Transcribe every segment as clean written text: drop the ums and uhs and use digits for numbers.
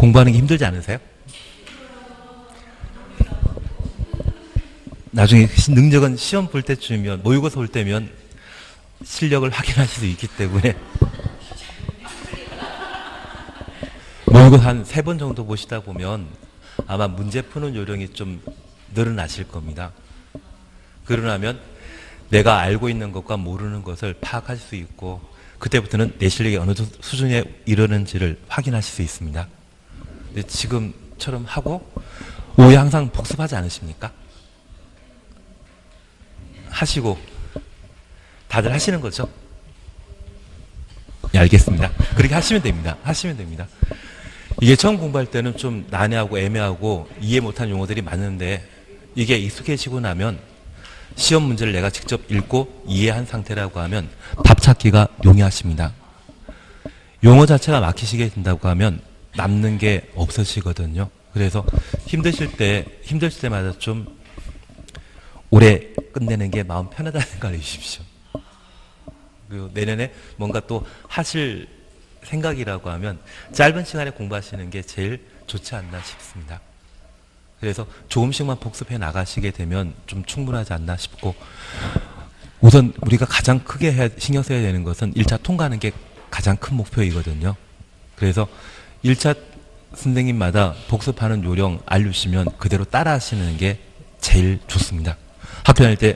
공부하는 게 힘들지 않으세요? 나중에 능력은 시험 볼 때쯤이면, 모의고사 올 때면 실력을 확인하실 수 있기 때문에 모의고사 한 3번 정도 보시다 보면 아마 문제 푸는 요령이 좀 늘어나실 겁니다. 그러나면 내가 알고 있는 것과 모르는 것을 파악하실 수 있고, 그때부터는 내 실력이 어느 수준에 이르는지를 확인하실 수 있습니다. 근데 지금처럼 하고 오해 항상 복습하지 않으십니까? 하시고 다들 하시는 거죠? 네, 알겠습니다. 그렇게 하시면 됩니다. 하시면 됩니다. 이게 처음 공부할 때는 좀 난해하고 애매하고 이해 못한 용어들이 많은데, 이게 익숙해지고 나면 시험 문제를 내가 직접 읽고 이해한 상태라고 하면 답 찾기가 용이하십니다. 용어 자체가 막히시게 된다고 하면 남는 게 없어지거든요. 그래서 힘드실 때마다 좀 오래 끝내는 게 마음 편하다는 걸 알으십시오. 그리고 내년에 뭔가 또 하실 생각이라고 하면 짧은 시간에 공부하시는 게 제일 좋지 않나 싶습니다. 그래서 조금씩만 복습해 나가시게 되면 좀 충분하지 않나 싶고, 우선 우리가 가장 크게 신경 써야 되는 것은 1차 통과하는 게 가장 큰 목표이거든요. 그래서 1차 선생님마다 복습하는 요령 알려주시면 그대로 따라 하시는 게 제일 좋습니다. 학교 다닐 때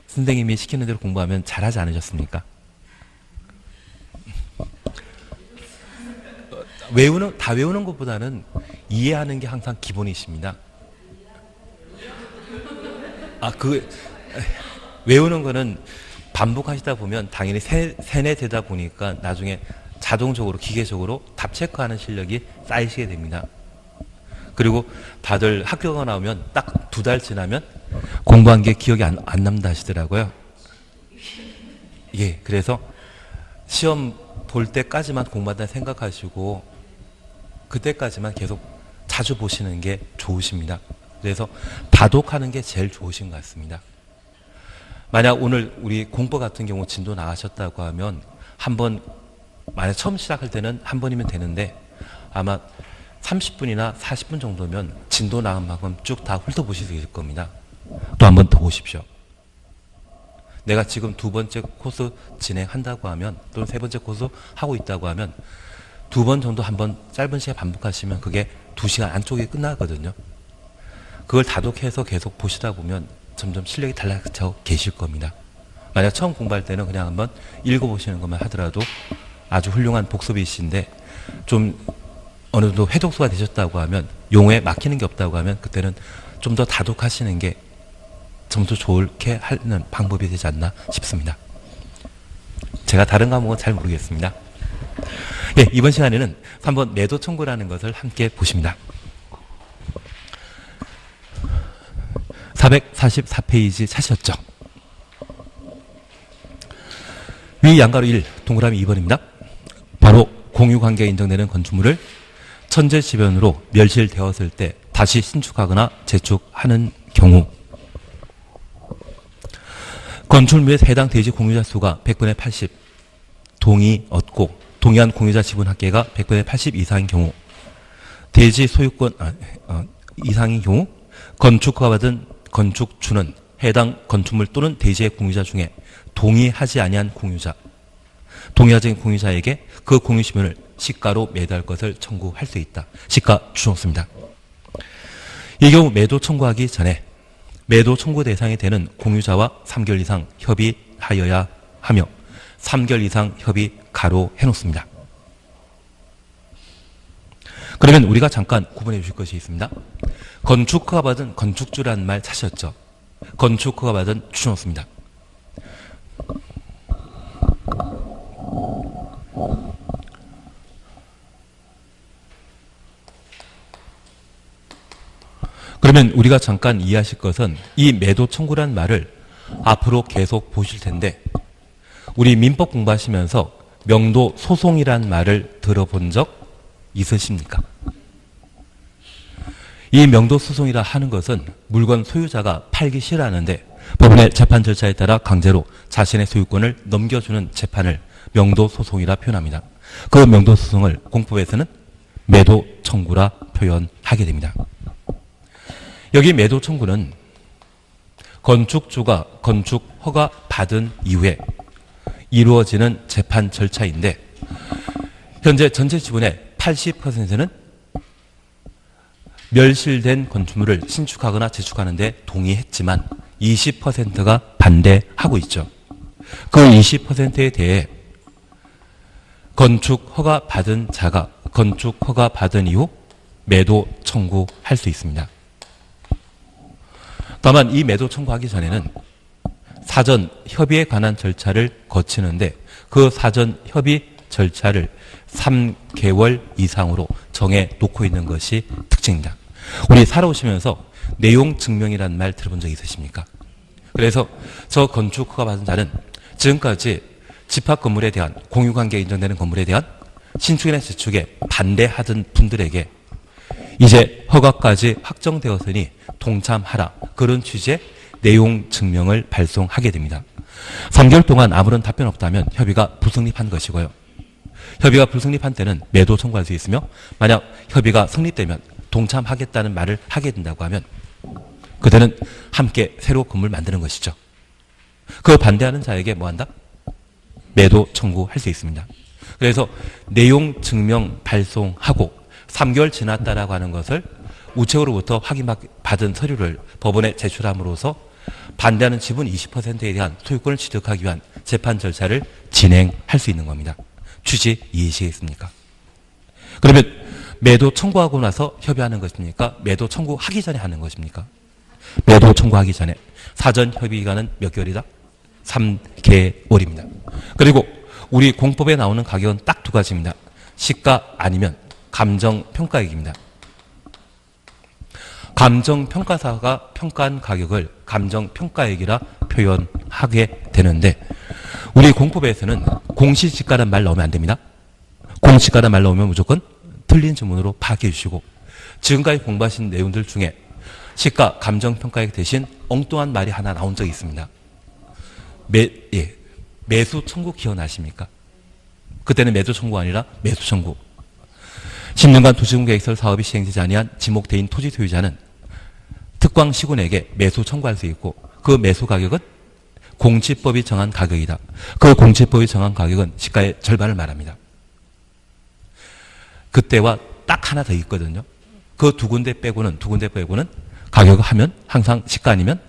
선생님이 시키는 대로 공부하면 잘하지 않으셨습니까? 다 외우는 것보다는 이해하는 게 항상 기본이십니다. 외우는 거는 반복하시다 보면 당연히 세뇌되다 보니까 나중에 자동적으로, 기계적으로 답 체크하는 실력이 쌓이시게 됩니다. 그리고 다들 학교가 나오면 딱 2달 지나면 공부한 게 기억이 안 남다 하시더라고요. 예, 그래서 시험 볼 때까지만 공부한다 생각하시고 그때까지만 계속 자주 보시는 게 좋으십니다. 그래서 다독하는 게 제일 좋으신 것 같습니다. 만약 오늘 우리 공부 같은 경우 진도 나가셨다고 하면 만약 처음 시작할 때는 한 번이면 되는데 아마 30분이나 40분 정도면 진도 나간 만큼 쭉 다 훑어보실 수 있을 겁니다. 또 한 번 더 보십시오. 내가 지금 2번째 코스 진행한다고 하면, 또는 3번째 코스 하고 있다고 하면 2번 정도 한번 짧은 시간 반복하시면 그게 2시간 안쪽에 끝나거든요. 그걸 다독해서 계속 보시다 보면 점점 실력이 달라져 계실 겁니다. 만약 처음 공부할 때는 그냥 한번 읽어보시는 것만 하더라도 아주 훌륭한 복습이신데, 좀 어느 정도 회독수가 되셨다고 하면, 용어에 막히는 게 없다고 하면 그때는 좀 더 다독하시는 게 좀 더 좋게 하는 방법이 되지 않나 싶습니다. 제가 다른 과목은 잘 모르겠습니다. 예, 이번 시간에는 3번 매도 청구라는 것을 함께 보십니다. 444페이지 찾으셨죠? 위 양가로 1, 동그라미 2번입니다. 바로 공유관계가 인정되는 건축물을 천재지변으로 멸실되었을 때 다시 신축하거나 재축하는 경우, 건축물에 해당 대지 공유자 수가 100분의 80 동의 얻고 동의한 공유자 지분 합계가 100분의 80 이상인 경우, 대지 소유권 이상인 경우, 건축허가 받은 건축주는 해당 건축물 또는 대지의 공유자 중에 동의하지 아니한 공유자, 동의하지 않은 공유자에게 그 공유 지분을 시가로 매도할 것을 청구할 수 있다. 시가 주셨습니다. 이 경우 매도 청구하기 전에 매도 청구 대상이 되는 공유자와 3개월 이상 협의하여야 하며 3개월 이상 협의 가로 해놓습니다. 그러면 우리가 잠깐 구분해 주실 것이 있습니다. 건축허가 받은 건축주라는 말 찾으셨죠? 건축허가 받은 주셨습니다. 그러면 우리가 잠깐 이해하실 것은, 이 매도 청구란 말을 앞으로 계속 보실 텐데, 우리 민법 공부하시면서 명도 소송이란 말을 들어본 적 있으십니까? 이 명도 소송이라 하는 것은 물건 소유자가 팔기 싫어하는데 법원의 재판 절차에 따라 강제로 자신의 소유권을 넘겨주는 재판을 명도 소송이라 표현합니다. 그 명도 소송을 공법에서는 매도 청구라 표현하게 됩니다. 여기 매도 청구는 건축주가 건축 허가 받은 이후에 이루어지는 재판 절차인데 현재 전체 지분의 80%는 멸실된 건축물을 신축하거나 재축하는 데 동의했지만 20%가 반대하고 있죠. 그 20%에 대해 건축 허가 받은 자가 건축 허가 받은 이후 매도 청구할 수 있습니다. 다만 이 매도 청구하기 전에는 사전 협의에 관한 절차를 거치는데 그 사전 협의 절차를 3개월 이상으로 정해 놓고 있는 것이 특징입니다. 우리 살아오시면서 내용 증명이라는 말 들어본 적 있으십니까? 그래서 저 건축 허가 받은 자는 지금까지 집합 건물에 대한 공유관계에 인정되는 건물에 대한 신축이나 재축에 반대하던 분들에게 이제 허가까지 확정되었으니 동참하라. 그런 취지의 내용 증명을 발송하게 됩니다. 3개월 동안 아무런 답변 없다면 협의가 불성립한 것이고요. 협의가 불성립한 때는 매도 청구할 수 있으며 만약 협의가 성립되면 동참하겠다는 말을 하게 된다고 하면 그때는 함께 새로 건물 만드는 것이죠. 그 반대하는 자에게 뭐한다? 매도 청구할 수 있습니다. 그래서 내용 증명 발송하고 3개월 지났다라고 하는 것을 우체국으로부터 확인받은 서류를 법원에 제출함으로써 반대하는 지분 20%에 대한 소유권을 취득하기 위한 재판 절차를 진행할 수 있는 겁니다. 취지 이해하시겠습니까? 그러면 매도 청구하고 나서 협의하는 것입니까? 매도 청구하기 전에 하는 것입니까? 매도 청구하기 전에. 사전 협의 기간은 몇 개월이다? 3개월입니다. 그리고 우리 공법에 나오는 가격은 딱 두 가지입니다. 시가 아니면 감정평가액입니다. 감정평가사가 평가한 가격을 감정평가액이라 표현하게 되는데 우리 공법에서는 공시지가란 말 넣으면 안 됩니다. 공시지가란 말 넣으면 무조건 틀린 주문으로 파악해 주시고 지금까지 공부하신 내용들 중에 시가 감정평가액 대신 엉뚱한 말이 하나 나온 적이 있습니다. 매수 청구 기억나십니까? 그때는 매도 청구가 아니라 매수 청구. 10년간 도시공계획설 사업이 시행되지 아니한 지목대인 토지 소유자는 특광 시군에게 매수 청구할 수 있고 그 매수 가격은 공시법이 정한 가격이다. 그 공시법이 정한 가격은 시가의 절반을 말합니다. 그때와 딱 하나 더 있거든요. 그 두 군데 빼고는 가격을 하면 항상 시가 아니면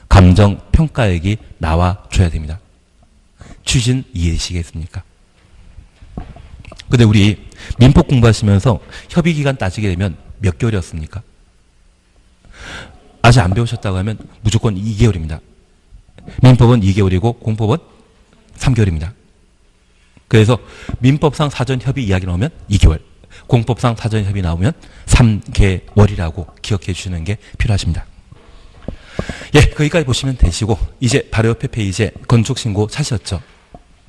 감정평가액이 나와줘야 됩니다. 취지는 이해되시겠습니까? 근데 우리 민법 공부하시면서 협의기간 따지게 되면 몇 개월이었습니까? 아직 안 배우셨다고 하면 무조건 2개월입니다. 민법은 2개월이고 공법은 3개월입니다. 그래서 민법상 사전협의 이야기 나오면 2개월, 공법상 사전협의 나오면 3개월이라고 기억해 주시는 게 필요하십니다. 예, 거기까지 보시면 되시고 이제 바로 옆에 페이지에 건축신고 찾으셨죠?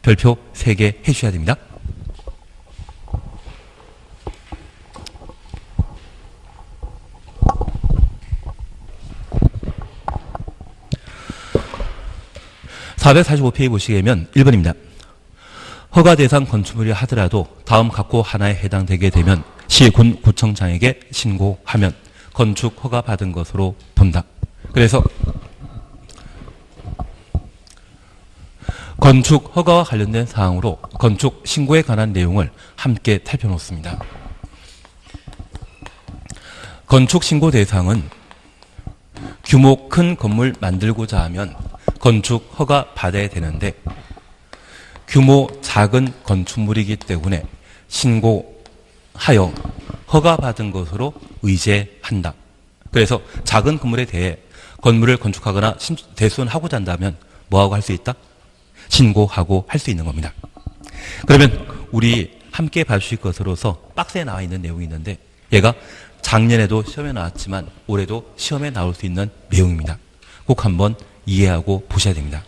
별표 3개 해주셔야 됩니다. (445페이지) 보시게 되면 1번입니다. 허가 대상 건축물이 하더라도 다음 각호 하나에 해당되게 되면 시군 구청장에게 신고하면 건축 허가 받은 것으로 본다. 그래서 건축 허가와 관련된 사항으로 건축 신고에 관한 내용을 함께 살펴놓습니다. 건축 신고 대상은 규모 큰 건물 만들고자 하면 건축 허가 받아야 되는데 규모 작은 건축물이기 때문에 신고하여 허가 받은 것으로 의제한다. 그래서 작은 건물에 대해 건물을 건축하거나 대수하고자 한다면 뭐하고 할 수 있다? 신고하고 할 수 있는 겁니다. 그러면 우리 함께 봐주실 것으로서 박스에 나와 있는 내용이 있는데 얘가 작년에도 시험에 나왔지만 올해도 시험에 나올 수 있는 내용입니다. 꼭 한번 이해하고 보셔야 됩니다.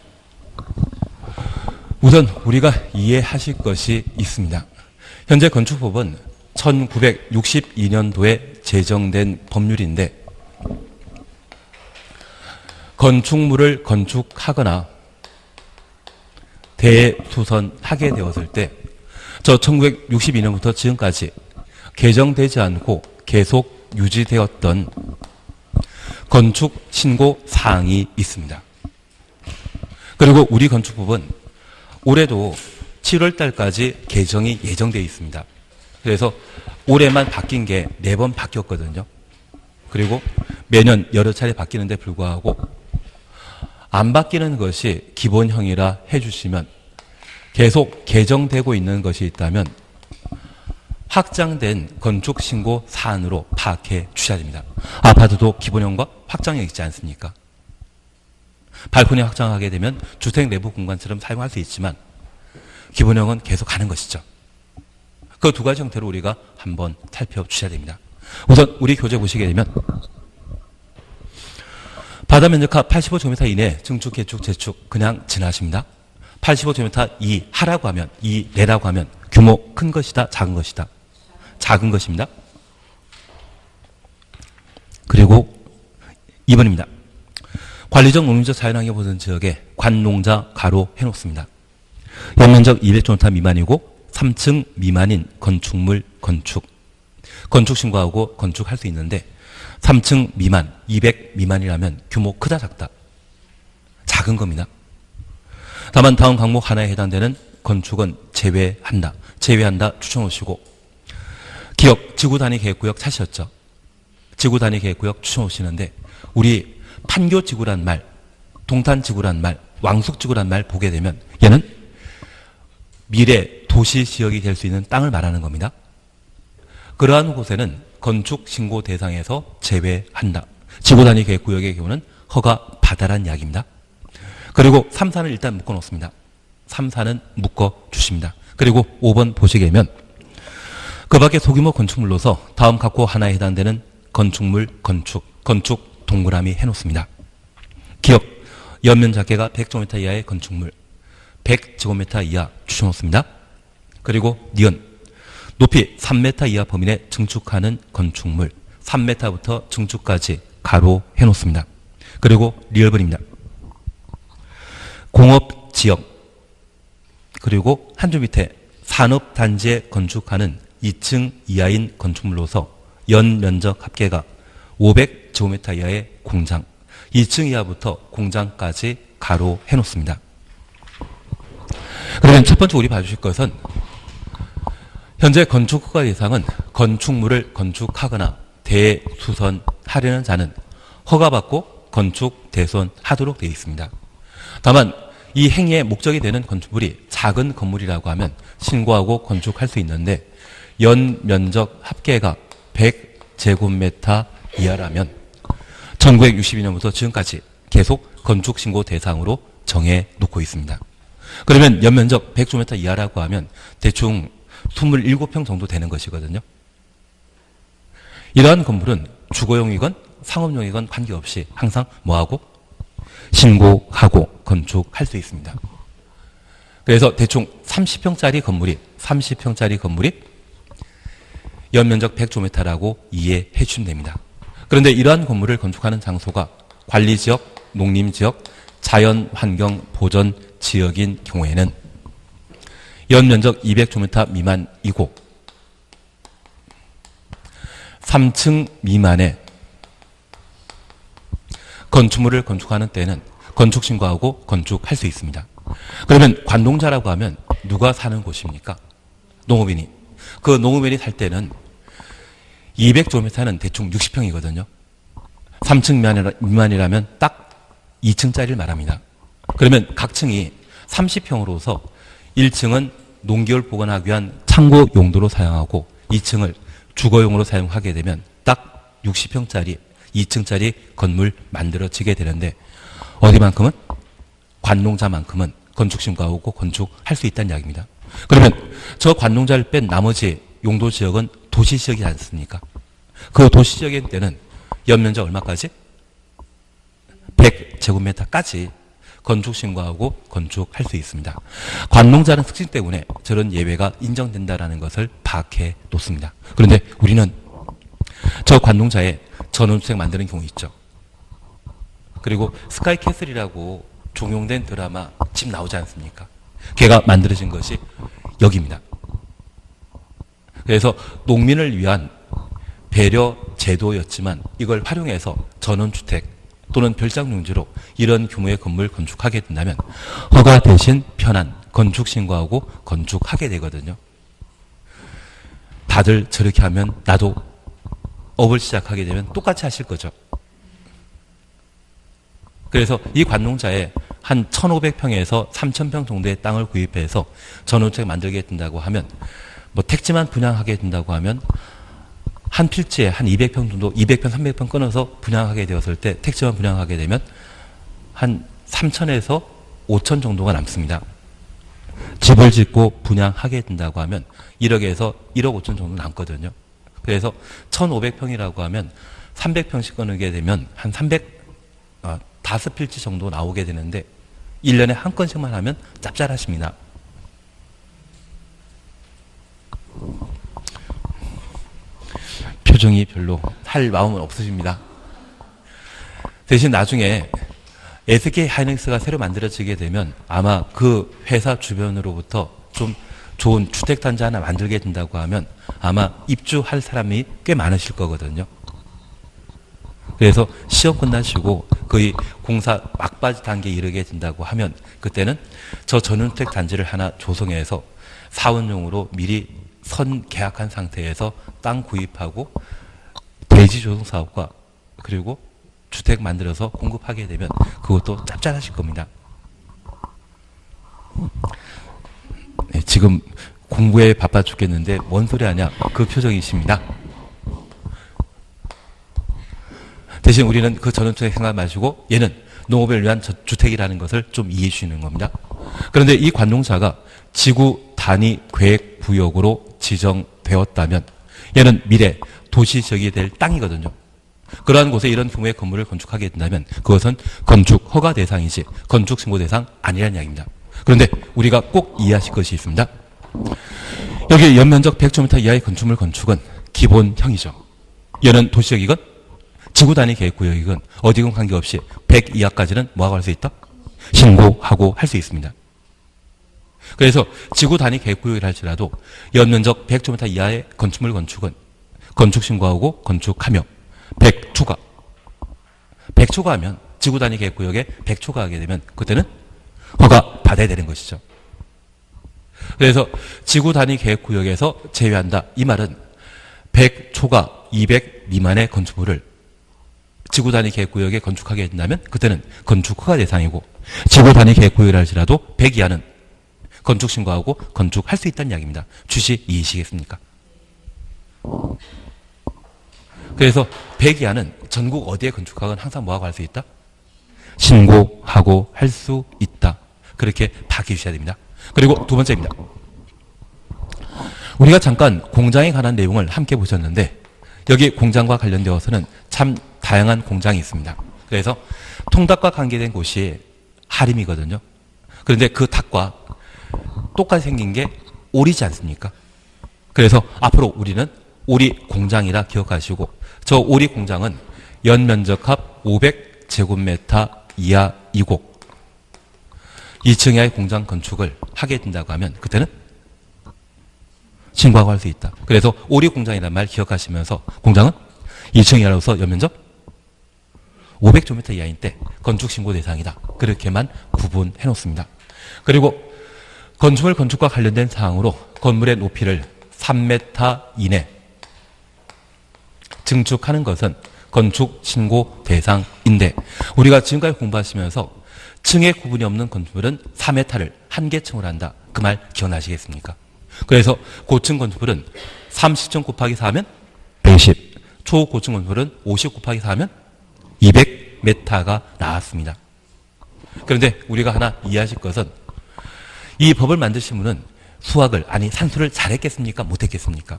우선 우리가 이해하실 것이 있습니다. 현재 건축법은 1962년도에 제정된 법률인데 건축물을 건축하거나 대수선하게 되었을 때 저 1962년부터 지금까지 개정되지 않고 계속 유지되었던 건축 신고 사항이 있습니다. 그리고 우리 건축법은 올해도 7월 달까지 개정이 예정되어 있습니다. 그래서 올해만 바뀐 게 4번 바뀌었거든요. 그리고 매년 여러 차례 바뀌는데 불구하고 안 바뀌는 것이 기본형이라 해주시면 계속 개정되고 있는 것이 있다면 확장된 건축신고 사안으로 파악해 주셔야 됩니다. 아파트도 기본형과 확장형 있지 않습니까? 발코니 확장하게 되면 주택 내부 공간처럼 사용할 수 있지만 기본형은 계속 가는 것이죠. 그 두 가지 형태로 우리가 한번 살펴주셔야 됩니다. 우선 우리 교재 보시게 되면 바다 면적합 85제곱미터 이내 증축, 개축, 재축 그냥 지나십니다. 85제곱미터 이하라고 하면, 이내라고 하면 규모 큰 것이다, 작은 것이다. 작은 것입니다. 그리고 2번입니다. 관리적, 농림적, 자연환경 보전 지역에 관농자 가로 해놓습니다. 연면적 200제곱미터 미만이고 3층 미만인 건축물 건축. 건축 신고하고 건축할 수 있는데 3층 미만, 200 미만이라면 규모 크다 작다? 작은 겁니다. 다만 다음 항목 하나에 해당되는 건축은 제외한다. 제외한다 추천오시고 기억 지구단위 계획구역 찾으셨죠? 지구단위 계획구역 추천오시는데 우리 판교지구란 말, 동탄지구란 말, 왕숙지구란 말 보게 되면 얘는 미래 도시지역이 될 수 있는 땅을 말하는 겁니다. 그러한 곳에는 건축 신고 대상에서 제외한다. 지구단위 계획구역의 경우는 허가 받아란 이야기입니다. 그리고 3, 4는 일단 묶어 놓습니다. 3, 4는 묶어 주십니다. 그리고 5번 보시게 되면 그 밖에 소규모 건축물로서 다음 각호 하나에 해당되는 건축물 건축 동그라미 해놓습니다. 기억, 연면 작계가 100제곱미터 이하의 건축물, 100제곱미터 이하 추천놓습니다. 그리고 니은, 높이 3m 이하 범위 내 증축하는 건축물, 3m부터 증축까지 가로 해놓습니다. 그리고 리얼번입니다. 공업지역, 그리고 한 줄 밑에 산업단지에 건축하는 2층 이하인 건축물로서 연면적 합계가 500제곱미터 이하의 공장, 2층 이하부터 공장까지 가로 해놓습니다. 그러면 첫 번째 우리 봐주실 것은 현재 건축 허가 대상은 건축물을 건축하거나 대수선하려는 자는 허가받고 건축 대수선하도록 되어 있습니다. 다만 이 행위의 목적이 되는 건축물이 작은 건물이라고 하면 신고하고 건축할 수 있는데 연면적 합계가 100제곱미터 이하라면 1962년부터 지금까지 계속 건축신고 대상으로 정해 놓고 있습니다. 그러면 연면적 100제곱미터 이하라고 하면 대충 27평 정도 되는 것이거든요. 이러한 건물은 주거용이건 상업용이건 관계없이 항상 뭐하고? 신고하고 건축할 수 있습니다. 그래서 대충 30평짜리 건물이 연면적 100제곱미터라고 이해해 주시면 됩니다. 그런데 이러한 건물을 건축하는 장소가 관리지역, 농림지역, 자연환경보전지역인 경우에는 연면적 200제곱미터 미만이고 3층 미만의 건축물을 건축하는 때는 건축신고하고 건축할 수 있습니다. 그러면 관농자라고 하면 누가 사는 곳입니까? 농업인이. 그 농업인이 살 때는 200제곱미터는 대충 60평이거든요. 3층 미만이라면 딱 2층짜리를 말합니다. 그러면 각 층이 30평으로서 1층은 농기를 보관하기 위한 창고 용도로 사용하고 2층을 주거용으로 사용하게 되면 딱 60평짜리 2층짜리 건물 만들어지게 되는데 어디만큼은? 관농자만큼은 건축신고하고 건축할 수 있다는 이야기입니다. 그러면 저 관농자를 뺀 나머지 용도지역은 도시지역이지 않습니까? 그 도시지역일 때는 연면적 얼마까지? 100제곱미터까지 건축신고하고 건축할 수 있습니다. 관농자는 특징 때문에 저런 예외가 인정된다는 것을 파악해 놓습니다. 그런데 우리는 저 관농자에 전원주택 만드는 경우 있죠. 그리고 스카이캐슬이라고 종용된 드라마 집 나오지 않습니까? 걔가 만들어진 것이 여기입니다. 그래서 농민을 위한 배려 제도였지만 이걸 활용해서 전원주택 또는 별장용지로 이런 규모의 건물 건축하게 된다면 허가 대신 편한 건축 신고하고 건축하게 되거든요. 다들 저렇게 하면 나도 업을 시작하게 되면 똑같이 하실 거죠. 그래서 이 관농자에 한 1,500평에서 3,000평 정도의 땅을 구입해서 전원주택 만들게 된다고 하면 뭐 택지만 분양하게 된다고 하면 한 필지에 한 200평 정도, 200평, 300평 끊어서 분양하게 되었을 때 택지만 분양하게 되면 한 3천에서 5천 정도가 남습니다. 집을 짓고 분양하게 된다고 하면 1억에서 1억 5천 정도 남거든요. 그래서 1,500평이라고 하면 300평씩 끊게 되면 한 5필지 정도 나오게 되는데 1년에 한 건씩만 하면 짭짤하십니다. 표정이 별로 할 마음은 없으십니다. 대신 나중에 SK 하이닉스가 새로 만들어지게 되면 아마 그 회사 주변으로부터 좀 좋은 주택단지 하나 만들게 된다고 하면 아마 입주할 사람이 꽤 많으실 거거든요. 그래서 시험 끝나시고 거의 공사 막바지 단계에 이르게 된다고 하면 그때는 저 전원주택 단지를 하나 조성해서 사원용으로 미리 선 계약한 상태에서 땅 구입하고 대지 조성 사업과 그리고 주택 만들어서 공급하게 되면 그것도 짭짤하실 겁니다. 네, 지금 공부에 바빠 죽겠는데 뭔 소리 하냐 그 표정이십니다. 대신 우리는 그 전원주택 생각 마시고 얘는 농업을 위한 주택이라는 것을 좀 이해해 주시는 겁니다. 그런데 이 관농자가 지구 단위 계획 구역으로 지정되었다면 얘는 미래 도시 지역이 될 땅이거든요. 그러한 곳에 이런 규모의 건물을 건축하게 된다면 그것은 건축 허가 대상이지 건축 신고 대상 아니라는 이야기입니다. 그런데 우리가 꼭 이해하실 것이 있습니다. 여기 연면적 100제곱미터 이하의 건축물 건축은 기본형이죠. 얘는 도시역이건 지구 단위 계획구역이건 어디건 관계없이 100 이하까지는 뭐하고 할 수 있다? 신고하고 할 수 있습니다. 그래서 지구 단위 계획구역이라 할지라도 연면적 100제곱미터 이하의 건축물 건축은 건축 신고하고 건축하며 100 초과. 100 초과하면 지구 단위 계획구역에 100 초과하게 되면 그때는 허가 받아야 되는 것이죠. 그래서 지구 단위 계획구역에서 제외한다. 이 말은 100 초과 200 미만의 건축물을 지구 단위 계획구역에 건축하게 된다면 그때는 건축 허가 대상이고 지구 단위 계획구역이라 할지라도 100 이하는 건축 신고하고 건축할 수 있다는 이야기입니다. 주시 이해시겠습니까? 그래서 100 이하는 전국 어디에 건축하건 항상 뭐하고 할 수 있다? 신고하고 할 수 있다. 그렇게 파악해 주셔야 됩니다. 그리고 두 번째입니다. 우리가 잠깐 공장에 관한 내용을 함께 보셨는데 여기 공장과 관련되어서는 참 다양한 공장이 있습니다. 그래서 통닭과 관계된 곳이 하림이거든요. 그런데 그 닭과 똑같이 생긴 게 오리지 않습니까? 그래서 앞으로 우리는 오리 공장이라 기억하시고 저 오리 공장은 연면적합 500제곱미터 이하이고 2층 이하의 공장 건축을 하게 된다고 하면 그때는 신고하고 할 수 있다. 그래서 오리 공장이라는 말 기억하시면서 공장은 2층 이하로서 연면적 500제곱미터 이하인 때 건축 신고 대상이다. 그렇게만 구분해 놓습니다. 그리고 건축물 건축과 관련된 사항으로 건물의 높이를 3m 이내 증축하는 것은 건축 신고 대상인데 우리가 지금까지 공부하시면서 층의 구분이 없는 건축물은 4m를 한계층으로 한다. 그 말 기억나시겠습니까? 그래서 고층 건축물은 30층 곱하기 4하면 110, 초고층 건축물은 50 곱하기 4하면 200m가 나왔습니다. 그런데 우리가 하나 이해하실 것은 이 법을 만드신 분은 수학을 아니 산수를 잘했겠습니까? 못했겠습니까?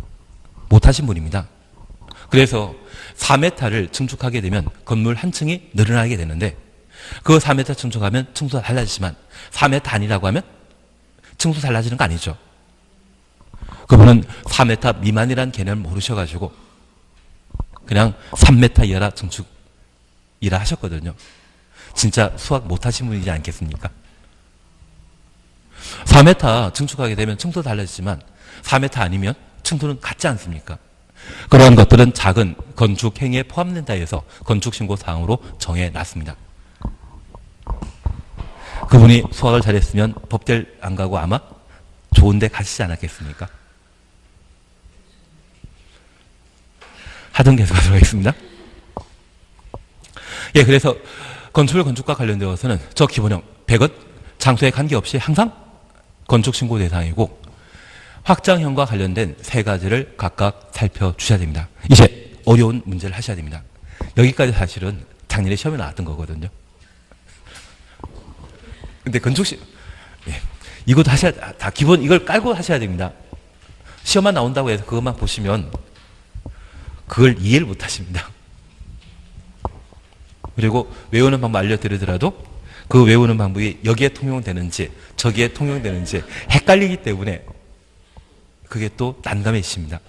못하신 분입니다. 그래서 4m를 증축하게 되면 건물 한 층이 늘어나게 되는데 그 4m 증축하면 층수가 달라지지만 4m 아니라고 하면 층수 달라지는 거 아니죠. 그분은 4m 미만이라는 개념을 모르셔가지고 그냥 3m 이하라 증축이라 하셨거든요. 진짜 수학 못하신 분이지 않겠습니까? 4m 증축하게 되면 층수가 달라지지만 4m 아니면 층수는 같지 않습니까? 그러한 것들은 작은 건축 행위에 포함된다 해서 건축신고사항으로 정해놨습니다. 그분이 수학을 잘했으면 법대를 안 가고 아마 좋은 데 가시지 않았겠습니까? 하던 계속 하도록 하겠습니다. 예, 그래서 건축물 건축과 관련되어서는 저 기본형 100은 장소에 관계없이 항상 건축신고 대상이고 확장형과 관련된 세 가지를 각각 살펴주셔야 됩니다. 이제 어려운 문제를 하셔야 됩니다. 여기까지 사실은 작년에 시험에 나왔던 거거든요. 근데 예, 이것도 다 기본 이걸 깔고 하셔야 됩니다. 시험만 나온다고 해서 그것만 보시면 그걸 이해를 못 하십니다. 그리고 외우는 방법 알려드리더라도 그 외우는 방법이 여기에 통용되는지 저기에 통용되는지 헷갈리기 때문에 그게 또 난감해집니다.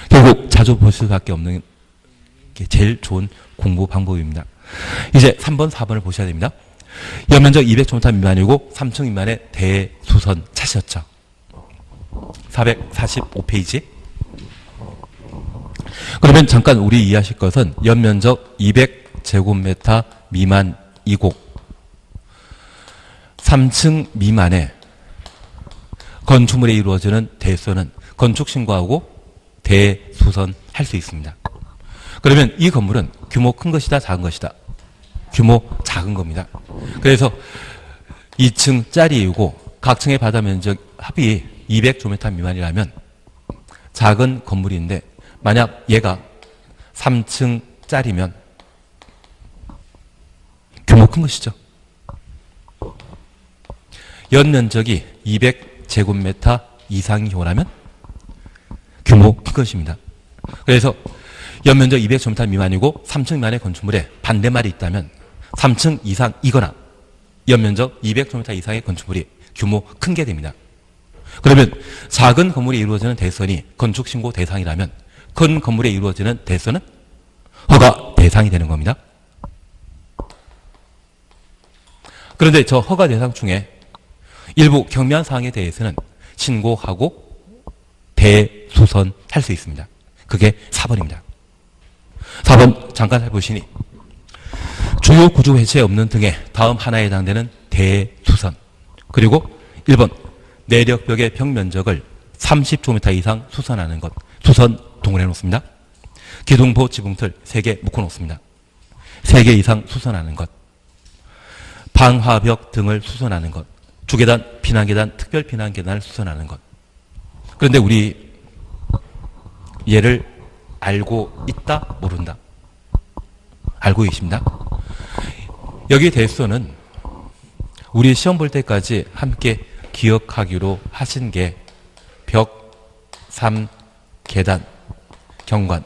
결국 자주 볼 수밖에 없는 게 제일 좋은 공부 방법입니다. 이제 3번, 4번을 보셔야 됩니다. 연면적 200제곱미터 미만이고 3층 미만의 대수선 찾으셨죠? 445페이지. 그러면 잠깐 우리 이해하실 것은 연면적 200제곱미터 미만이고 3층 미만의 건축물에 이루어지는 대수선은 건축신고하고 대수선 할 수 있습니다. 그러면 이 건물은 규모 큰 것이다, 작은 것이다? 규모 작은 겁니다. 그래서 2층짜리이고 각 층의 바다 면적 합이 200제곱미터 미만이라면 작은 건물인데 만약 얘가 3층짜리면 규모 큰 것이죠. 연면적이 200제곱미터 이상인 경우라면 규모 큰 것입니다. 그래서 연면적 200제곱미터 미만이고 3층 미만의 건축물에 반대말이 있다면 3층 이상이거나 연면적 200제곱미터 이상의 건축물이 규모 큰 게 됩니다. 그러면 작은 건물이 이루어지는 대수선이 건축신고 대상이라면 큰 건물에 이루어지는 대수선은 허가 대상이 되는 겁니다. 그런데 저 허가 대상 중에 일부 경미한 사항에 대해서는 신고하고 대수선 할 수 있습니다. 그게 4번입니다. 4번 잠깐 해보시니 주요 구조 해체 없는 등의 다음 하나에 해당되는 대수선 그리고 1번 내력벽의 벽면적을 30제곱미터 이상 수선하는 것 수선 동원해 놓습니다. 기둥보 지붕틀 3개 묶어 놓습니다. 3개 이상 수선하는 것 방화벽 등을 수선하는 것 주계단, 피난계단, 특별 피난계단을 수선하는 것. 그런데 우리 얘를 알고 있다, 모른다? 알고 계십니다. 여기 대수선은 우리 시험 볼 때까지 함께 기억하기로 하신 게 벽, 3, 계단, 경관.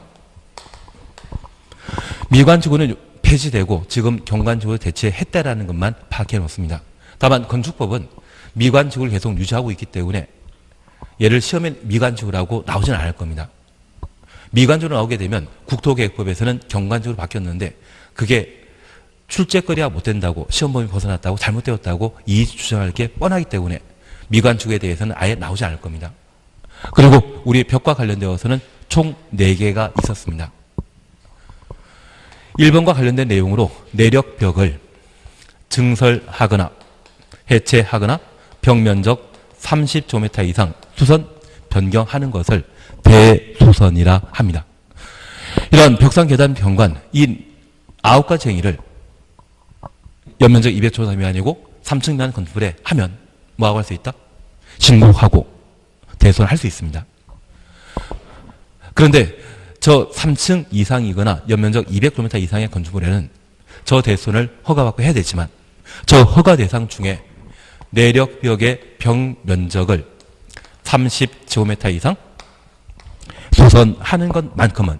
미관지구는 폐지되고 지금 경관지구를 대체했다라는 것만 파악해 놓습니다. 다만 건축법은 미관지구를 계속 유지하고 있기 때문에 얘를 시험에 미관지구라고 나오지는 않을 겁니다. 미관지구로 나오게 되면 국토계획법에서는 경관지구로 바뀌었는데 그게 출제거리가 못 된다고 시험범위 벗어났다고 잘못되었다고 이의 주장할 게 뻔하기 때문에 미관지구에 대해서는 아예 나오지 않을 겁니다. 그리고 우리 벽과 관련되어서는 총 4개가 있었습니다. 1번과 관련된 내용으로 내력벽을 증설하거나 해체하거나 벽면적 30제곱미터 이상 수선 변경하는 것을 대수선이라 합니다. 이러한 벽상 계단 경관 이 9가지 행위를 연면적 200제곱미터 미만이고 3층 미만 건축물에 하면 뭐하고 할 수 있다? 신고하고 대수선할 수 있습니다. 그런데 저 3층 이상이거나 연면적 200제곱미터 이상의 건축물에는 저 대수선을 허가받고 해야 되지만 저 허가 대상 중에 내력벽의 벽 면적을 30제곱미터 이상 수선하는 것만큼은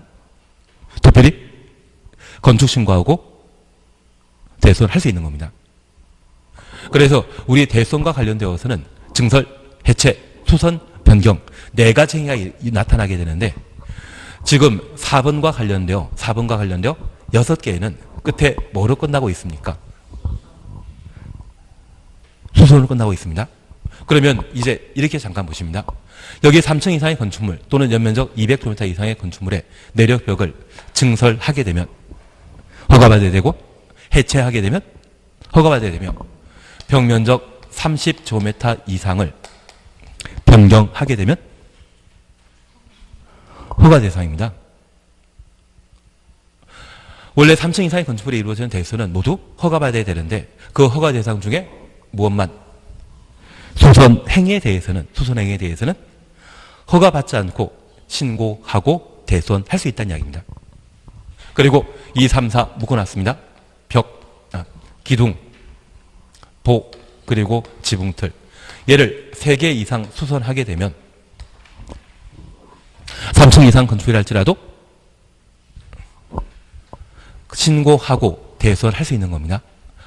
특별히 건축신고하고 대수선할 수 있는 겁니다. 그래서 우리 대수선과 관련되어서는 증설, 해체, 수선, 변경 4가지 행위가 나타나게 되는데 지금 4번과 관련되어 6개는 끝에 뭐로 끝나고 있습니까? 수선으로 끝나고 있습니다. 그러면 이제 이렇게 잠깐 보십니다. 여기 3층 이상의 건축물 또는 연면적 200km 이상의 건축물의 내력벽을 증설하게 되면 허가받아야 되고, 해체하게 되면 허가받아야 되며, 벽면적 30제곱미터 이상을 변경하게 되면 허가 대상입니다. 원래 3층 이상의 건축물이 이루어지는 대수는 모두 허가받아야 되는데, 그 허가 대상 중에 무엇만 수선행위에 대해서는 허가받지 않고 신고하고 대손할 수 있다는 이야기입니다. 그리고 2, 3, 4 묶어놨습니다. 기둥, 복, 그리고 지붕틀. 얘를 3개 이상 수선하게 되면 3층 이상 건축이라 할지라도 신고하고 대손할 수 있는 겁니다.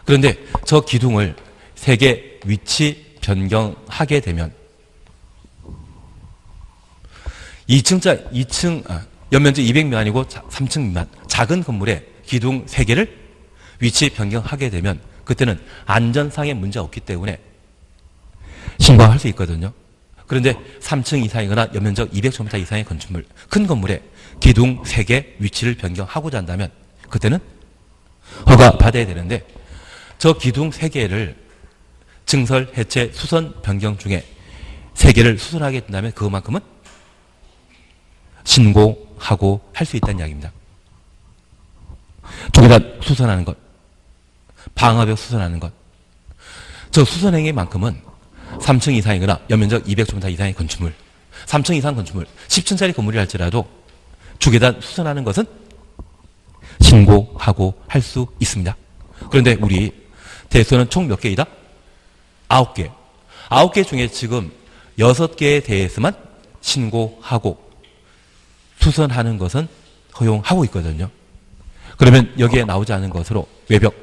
그런데 저 기둥을 3개 위치 변경하게 되면 2층 연면적 200 미만이고 3층 미만 작은 건물에 기둥 3개를 위치 변경하게 되면 그때는 안전상의 문제가 없기 때문에 신고할 수 있거든요. 그런데 3층 이상이거나 연면적 200제곱미터 이상의 건축물, 큰 건물에 기둥 3개 위치를 변경하고자 한다면 그때는 허가 받아야 되는데, 저 기둥 3개를 증설, 해체, 수선, 변경 중에 3개를 수선하게 된다면 그것만큼은 신고하고 할 수 있다는 이야기입니다. 조계단 수선하는 것, 방화벽 수선하는 것, 저 수선행위만큼은 3층 이상이거나 연면적 200제곱미터 이상의 건축물, 3층 이상 건축물, 10층짜리 건물이 할지라도 주계단 수선하는 것은 신고하고 할 수 있습니다. 그런데 우리 대수는 총 몇 개이다? 9개. 9개 중에 지금 6개에 대해서만 신고하고 수선하는 것은 허용하고 있거든요. 그러면 여기에 나오지 않은 것으로 외벽,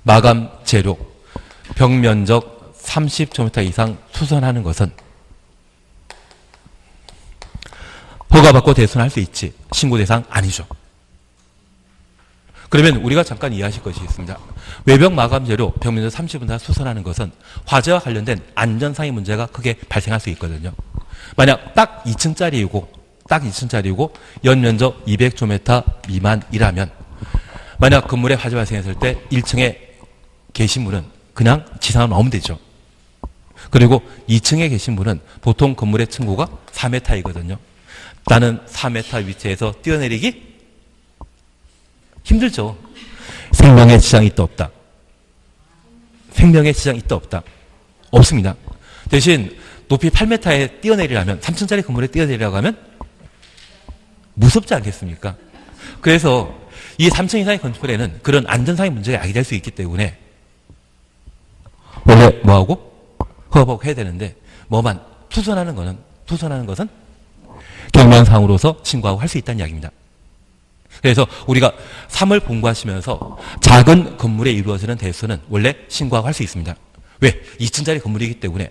마감 재료, 벽면적 30제곱미터 이상 수선하는 것은 허가받고 대손할 수 있지 신고 대상 아니죠. 그러면 우리가 잠깐 이해하실 것이 있습니다. 외벽 마감 재료, 벽면적 30제곱미터 수선하는 것은 화재와 관련된 안전상의 문제가 크게 발생할 수 있거든요. 만약 딱 2층짜리이고 연면적 200제곱미터 미만이라면 만약 건물에 화재 발생했을 때 1층에 계신 분은 그냥 지상으로 나오면 되죠. 그리고 2층에 계신 분은 보통 건물의 층고가 4m이거든요. 나는 4m 위치에서 뛰어내리기 힘들죠. 생명의 지장이 있다 없다. 생명의 지장이 있다 없다. 없습니다. 대신 높이 8m에 뛰어내리려면 3층짜리 건물에 뛰어내리려고 하면 무섭지 않겠습니까? 그래서 이 3층 이상의 건축물에는 그런 안전상의 문제가 야기될 수 있기 때문에 원래 뭐하고? 허가받고 해야 되는데 뭐만 투선하는 것은 경면상으로서 신고하고 할 수 있다는 이야기입니다. 그래서 우리가 3을 공부하시면서 작은 건물에 이루어지는 대수는 원래 신고하고 할 수 있습니다. 왜? 2층짜리 건물이기 때문에.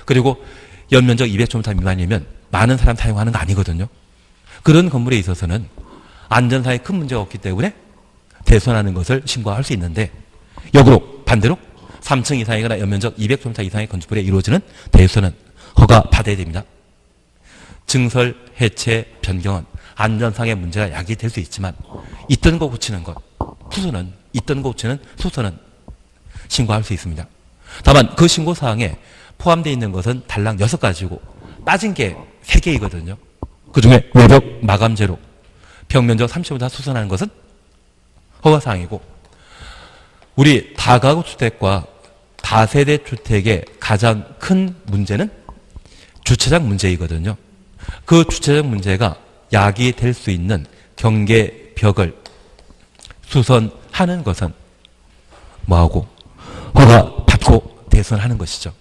그리고 연면적 200제곱미터 미만이면 많은 사람 사용하는 거 아니거든요. 그런 건물에 있어서는 안전상에 큰 문제가 없기 때문에 대손하는 것을 신고할 수 있는데, 역으로 반대로 3층 이상이거나 연면적 200제곱미터 이상의 건축물에 이루어지는 대수는 허가받아야 됩니다. 증설, 해체, 변경은 안전상의 문제가 야기될 수 있지만 있던 거 고치는 것, 수선은 신고할 수 있습니다. 다만 그 신고사항에 포함되어 있는 것은 달랑 6가지고 빠진 게 3개이거든요. 그 중에 외벽 마감재로 벽면적 30제곱미터 수선하는 것은 허가사항이고, 우리 다가구 주택과 다세대 주택의 가장 큰 문제는 주차장 문제이거든요. 그 주차장 문제가 야기될 수 있는 경계벽을 수선하는 것은 뭐하고? 허가받고 대손하는 것이죠.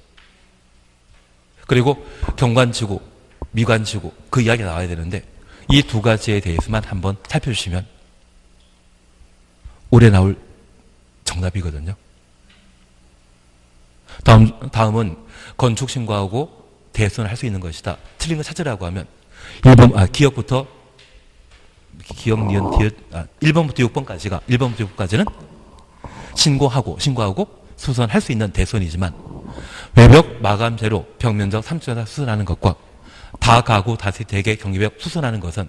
그리고 경관지구, 미관지구 그 이야기가 나와야 되는데 이 2가지에 대해서만 한번 살펴주시면 올해 나올 정답이거든요. 다음은 건축 신고하고 대손할 수 있는 것이다. 틀린 거 찾으라고 하면 1번부터 6번까지는 신고하고 수선할 수 있는 대손이지만 외벽 마감재로 벽면적 3층에다 수선하는 것과 다가구 다세대개 경계벽 수선하는 것은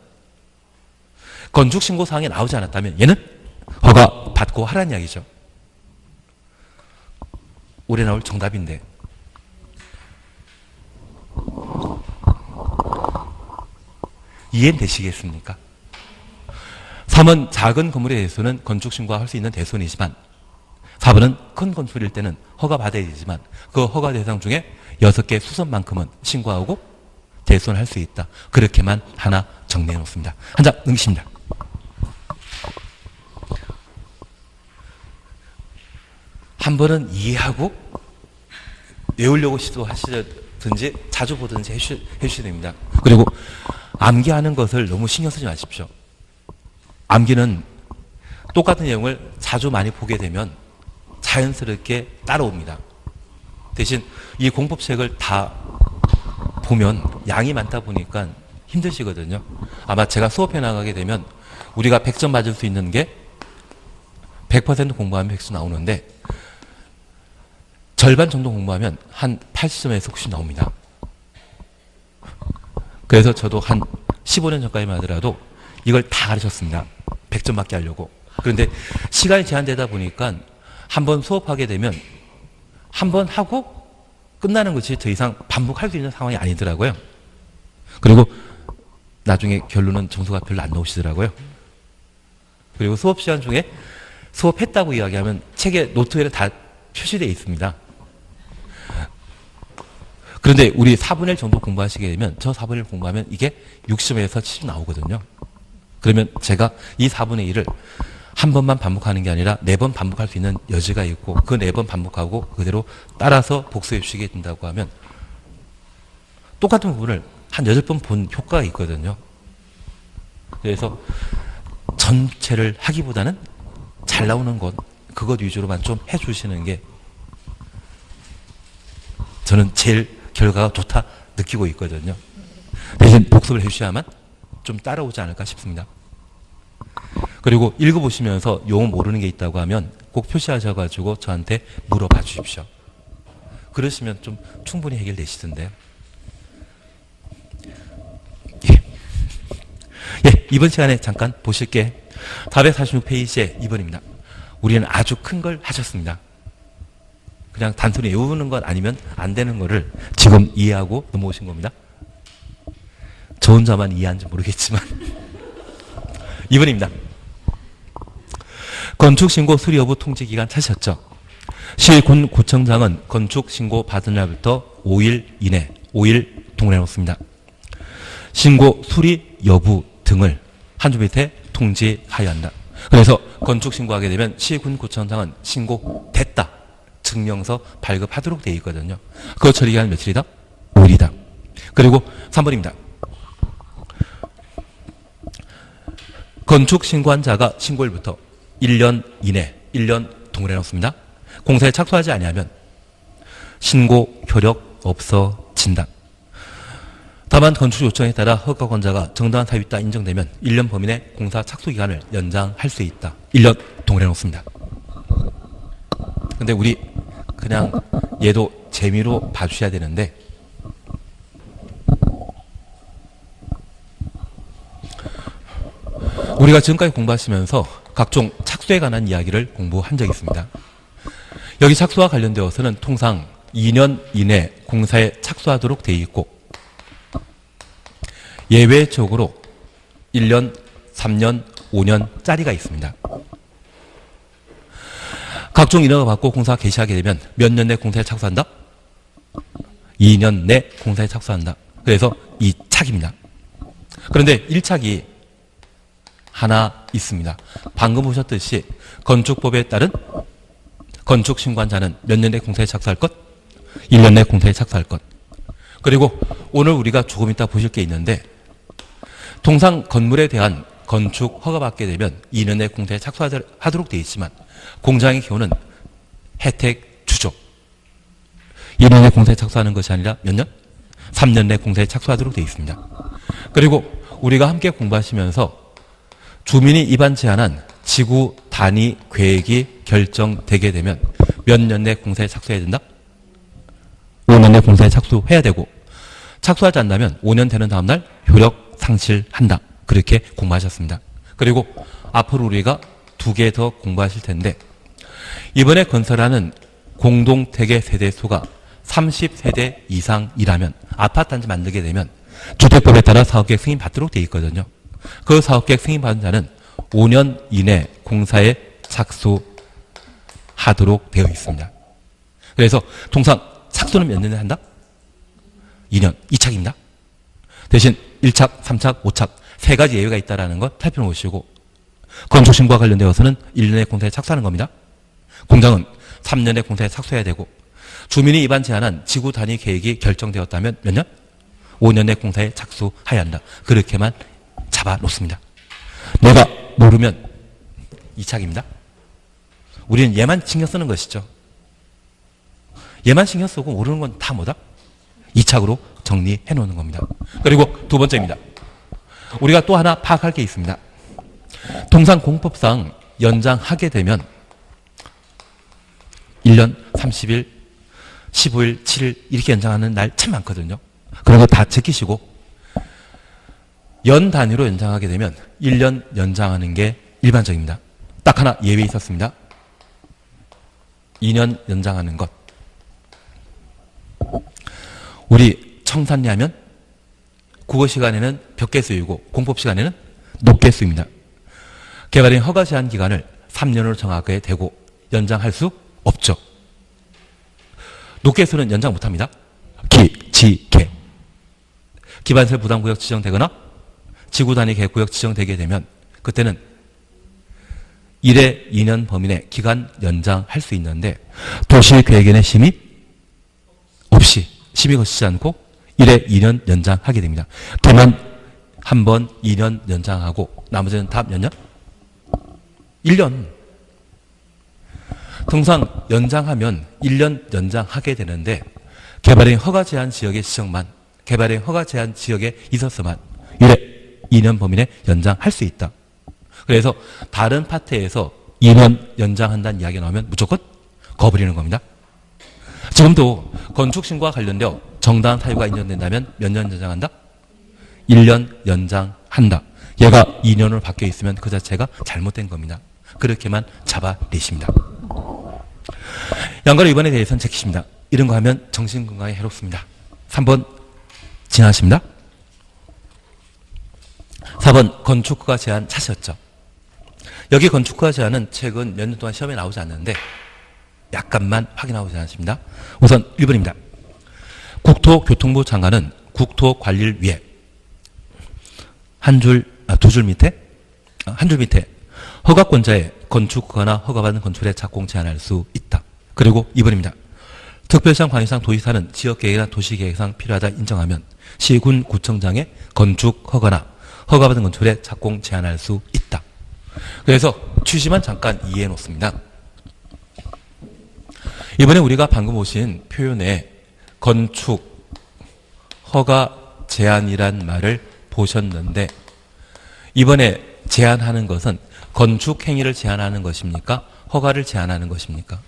건축신고사항에 나오지 않았다면 얘는 허가 받고 하라는 이야기죠. 올해 나올 정답인데 이해되시겠습니까? 3은 작은 건물에 대해서는 건축신고할 수 있는 대손이지만 4번은 큰 건물일 때는 허가받아야 되지만 그 허가 대상 중에 6개 수선만큼은 신고하고 대손할 수 있다. 그렇게만 하나 정리해 놓습니다. 한 장 넘기십니다. 한 번은 이해하고 외우려고 시도하시든지 자주 보든지 해주셔야 됩니다. 그리고 암기하는 것을 너무 신경 쓰지 마십시오. 암기는 똑같은 내용을 자주 많이 보게 되면 자연스럽게 따라옵니다. 대신 이 공법책을 다 보면 양이 많다 보니까 힘드시거든요. 아마 제가 수업해 나가게 되면 우리가 100점 맞을 수 있는 게 100% 공부하면 100점 나오는데 절반 정도 공부하면 한 80점에서 90점 나옵니다. 그래서 저도 한 15년 전까지만 하더라도 이걸 다 가르쳤습니다. 100점 맞게 하려고. 그런데 시간이 제한되다 보니까 한번 수업하게 되면 한 번 하고 끝나는 것이 더 이상 반복할 수 있는 상황이 아니더라고요. 그리고 나중에 결론은 점수가 별로 안 나오시더라고요. 그리고 수업 시간 중에 수업했다고 이야기하면 책에 노트에 다 표시되어 있습니다. 그런데 우리 4분의 1 정도 공부하시게 되면 저 4분의 1 공부하면 이게 60점에서 70점 나오거든요. 그러면 제가 이 4분의 1을 한 번만 반복하는 게 아니라 4번 반복할 수 있는 여지가 있고 그 4번 반복하고 그대로 따라서 복수해 주시게 된다고 하면 똑같은 부분을 한 8번 본 효과가 있거든요. 그래서 전체를 하기보다는 잘 나오는 것, 그것 위주로만 좀 해주시는 게 저는 제일 결과가 좋다 느끼고 있거든요. 대신 복습을 해주셔야만 좀 따라오지 않을까 싶습니다. 그리고 읽어보시면서 용어 모르는 게 있다고 하면 꼭 표시하셔가지고 저한테 물어봐 주십시오. 그러시면 좀 충분히 해결되시던데요. 예, 이번 시간에 잠깐 보실 게 446페이지의 2번입니다. 우리는 아주 큰 걸 하셨습니다. 그냥 단순히 외우는 것 아니면 안 되는 거를 지금 이해하고 넘어오신 겁니다. 저 혼자만 이해한지 모르겠지만 2번입니다. 건축신고 수리 여부 통지기간 찾으셨죠? 시군구청장은 건축신고 받은 날부터 5일 이내 5일 동일해 놓습니다. 신고 수리 여부 등을 한 줄 밑에 통지하여야 한다. 그래서 건축신고하게 되면 시군구청장은 신고됐다 증명서 발급하도록 되어 있거든요. 그 처리기간 며칠이다? 5일이다. 그리고 3번입니다. 건축신고한 자가 신고일부터 1년 이내 1년 동일해 놓습니다. 공사에 착수하지 아니하면 신고 효력 없어진다. 다만 건축 요청에 따라 허가권자가 정당한 사유가 있다 인정되면 1년 범위 내 공사 착수 기간을 연장할 수 있다. 1년 동일해 놓습니다. 근데 우리 그냥 얘도 재미로 봐주셔야 되는데 우리가 지금까지 공부하시면서 각종 착수에 관한 이야기를 공부한 적이 있습니다. 여기 착수와 관련되어서는 통상 2년 이내 공사에 착수하도록 되어 있고 예외적으로 1년, 3년, 5년짜리가 있습니다. 각종 인허가 받고 공사 개시하게 되면 몇 년 내 공사에 착수한다? 2년 내 공사에 착수한다. 그래서 2착입니다. 그런데 1착이 하나 있습니다. 방금 보셨듯이 건축법에 따른 건축신고한자는 몇 년 내 공사에 착수할 것? 1년 내 공사에 착수할 것. 그리고 오늘 우리가 조금 이따 보실 게 있는데 통상 건물에 대한 건축 허가받게 되면 2년 내 공사에 착수하도록 되어 있지만 공장의 경우는 혜택 주죠. 2년 내 공사에 착수하는 것이 아니라 몇 년? 3년 내 공사에 착수하도록 되어 있습니다. 그리고 우리가 함께 공부하시면서 주민이 입안 제한한 지구 단위 계획이 결정되게 되면 몇 년 내 공사에 착수해야 된다? 5년 내 공사에 착수해야 되고, 착수하지 않는다면 5년 되는 다음날 효력 상실한다. 그렇게 공부하셨습니다. 그리고 앞으로 우리가 2개 더 공부하실 텐데, 이번에 건설하는 공동택의 세대수가 30세대 이상이라면 아파트 단지 만들게 되면 주택법에 따라 사업계획 승인 받도록 되어 있거든요. 그 사업계획 승인 받은 자는 5년 이내 공사에 착수하도록 되어 있습니다. 그래서 통상 착수는 몇 년에 한다? 2년, 2착입니다. 대신 1착, 3착, 5착 3가지 예외가 있다는 것 살펴보시고, 건축신고와 관련되어서는 1년에 공사에 착수하는 겁니다. 공장은 3년에 공사에 착수해야 되고, 주민이 입안 제한한 지구 단위 계획이 결정되었다면 몇 년? 5년 내 공사에 착수해야 한다. 그렇게만 잡아놓습니다. 내가 모르면 2착입니다. 우리는 얘만 신경 쓰는 것이죠. 얘만 신경 쓰고 모르는 건 다 뭐다? 2착으로 정리해 놓는 겁니다. 그리고 2번째입니다. 우리가 또 하나 파악할 게 있습니다. 통상 공법상 연장하게 되면 1년, 30일, 15일, 7일 이렇게 연장하는 날 참 많거든요. 그런 거 다 지키시고, 연 단위로 연장하게 되면 1년 연장하는 게 일반적입니다. 딱 하나 예외 있었습니다. 2년 연장하는 것. 우리 청산리 하면 국어 시간에는 몇 개수이고 공법 시간에는 녹개수입니다. 개발인 허가 제한 기간을 3년으로 정하게 되고 연장할 수 없죠. 녹개수는 연장 못합니다. 개. 기반시설 부담구역 지정되거나 지구단위 계획구역 지정되게 되면 그때는 1회 2년 범위 내 기간 연장할 수 있는데, 도시계획위원회 심의 없이 심의 거치지 않고 1회 2년 연장하게 됩니다. 다만 한 번 2년 연장하고 나머지는 다 몇 년? 1년. 통상 연장하면 1년 연장하게 되는데, 개발인 허가 제한 지역의 지정만, 개발인 허가 제한 지역에 있어서만 1회 2년 범위 내 연장할 수 있다. 그래서 다른 파트에서 2년 연장한다는 이야기가 나오면 무조건 거부리는 겁니다. 지금도 건축신고와 관련되어 정당한 사유가 인정된다면 몇 년 연장한다? 1년 연장한다. 얘가 2년으로 바뀌어 있으면 그 자체가 잘못된 겁니다. 그렇게만 잡아내십니다. 양가로 위반에 대해서는 제키십니다. 이런 거 하면 정신건강에 해롭습니다. 3번 지나십니다. 4번 건축허가 제한 찾으셨죠? 여기 건축허가 제한은 최근 몇 년 동안 시험에 나오지 않는데 약간만 확인하고 제안하십니다. 우선 1번입니다. 국토교통부 장관은 국토관리를 위해 두 줄 밑에 허가권자의 건축허가나 허가받은 건축물에 착공 제한할 수 있다. 그리고 2번입니다. 특별시장, 광역시장, 도지사는 지역계획이나 도시계획상 필요하다 인정하면 시군 구청장의 건축허가나 허가받은 건축물에 착공 제한할 수 있다. 그래서 취지만 잠깐 이해해 놓습니다. 이번에 우리가 방금 보신 표현에 건축 허가 제한이란 말을 보셨는데, 이번에 제한하는 것은 건축 행위를 제한하는 것입니까? 허가를 제한하는 것입니까?